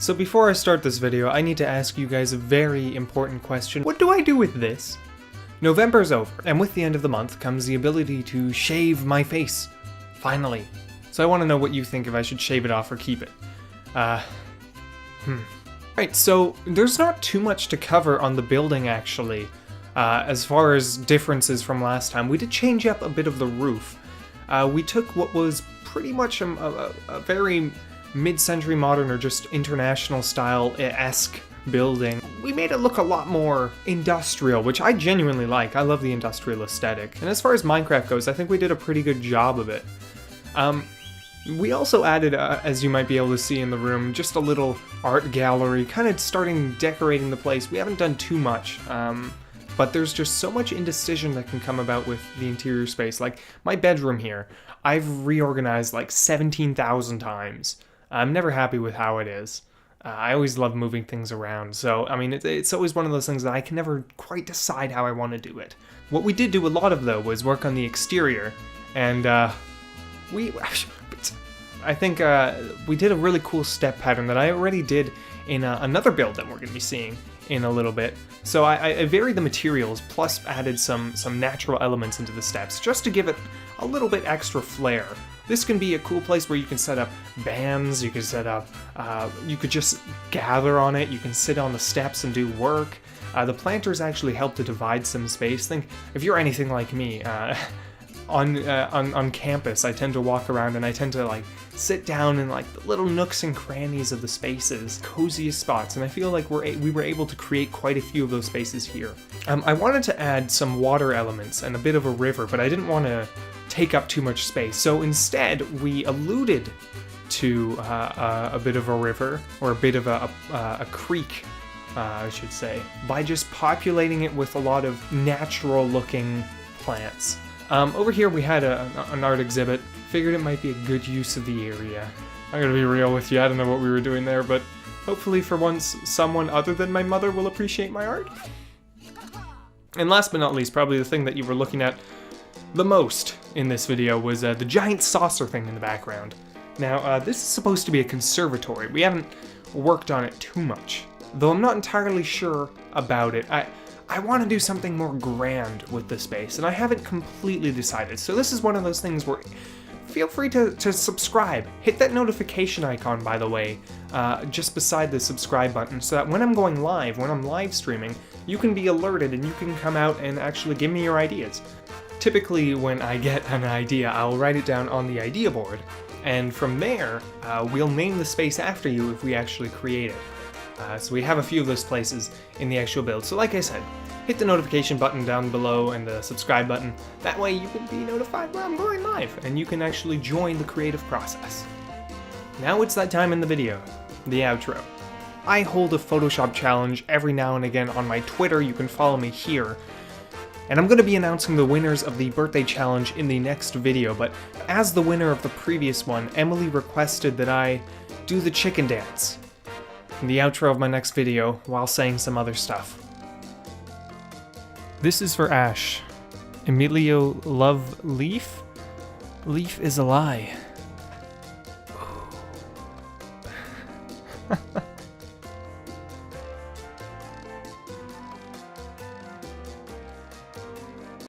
So before I start this video, I need to ask you guys a very important question. What do I do with this? November's over, and with the end of the month comes the ability to shave my face. Finally. So I want to know what you think if I should shave it off or keep it. Right, so there's not too much to cover on the building actually. As far as differences from last time, we did change up a bit of the roof. We took what was pretty much a very mid-century modern or just international style-esque building. We made it look a lot more industrial, which I genuinely like. I love the industrial aesthetic. And as far as Minecraft goes, I think we did a pretty good job of it. We also added, as you might be able to see in the room, just a little art gallery, kind of starting decorating the place. We haven't done too much, but there's just so much indecision that can come about with the interior space. Like, my bedroom here, I've reorganized like 17,000 times. I'm never happy with how it is. I always love moving things around, so, I mean, it's always one of those things that I can never quite decide how I want to do it. What we did do a lot of, though, was work on the exterior, and, I think we did a really cool step pattern that I already did in another build that we're going to be seeing in a little bit. So I varied the materials, plus added some natural elements into the steps, just to give it a little bit extra flair. This can be a cool place where you can set up bands, you can set up, you could just gather on it, you can sit on the steps and do work. The planters actually help to divide some space. Think, if you're anything like me, on campus, I tend to walk around and I tend to like sit down in like the little nooks and crannies of the spaces, coziest spots, and I feel like we were able to create quite a few of those spaces here. I wanted to add some water elements and a bit of a river, but I didn't want to take up too much space, so instead we alluded to a bit of a river, or a bit of a creek, I should say, by just populating it with a lot of natural looking plants. Over here we had an art exhibit. Figured it might be a good use of the area. I'm gonna be real with you, I don't know what we were doing there, but hopefully for once someone other than my mother will appreciate my art. And last but not least, probably the thing that you were looking at the most in this video was the giant saucer thing in the background. Now, this is supposed to be a conservatory. We haven't worked on it too much, though I'm not entirely sure about it. I want to do something more grand with the space, and I haven't completely decided. So this is one of those things where feel free to subscribe. Hit that notification icon, by the way, just beside the subscribe button, so that when I'm going live, when I'm live streaming, you can be alerted and you can come out and actually give me your ideas. Typically, when I get an idea, I'll write it down on the idea board, and from there, we'll name the space after you if we actually create it. So we have a few of those places in the actual build. So like I said, hit the notification button down below and the subscribe button. That way you can be notified when I'm going live, and you can actually join the creative process. Now it's that time in the video, the outro. I hold a Photoshop challenge every now and again on my Twitter. You can follow me here. And I'm going to be announcing the winners of the birthday challenge in the next video, but as the winner of the previous one, Emily requested that I do the chicken dance in the outro of my next video while saying some other stuff. This is for Ash. Emilio love Leaf? Leaf is a lie.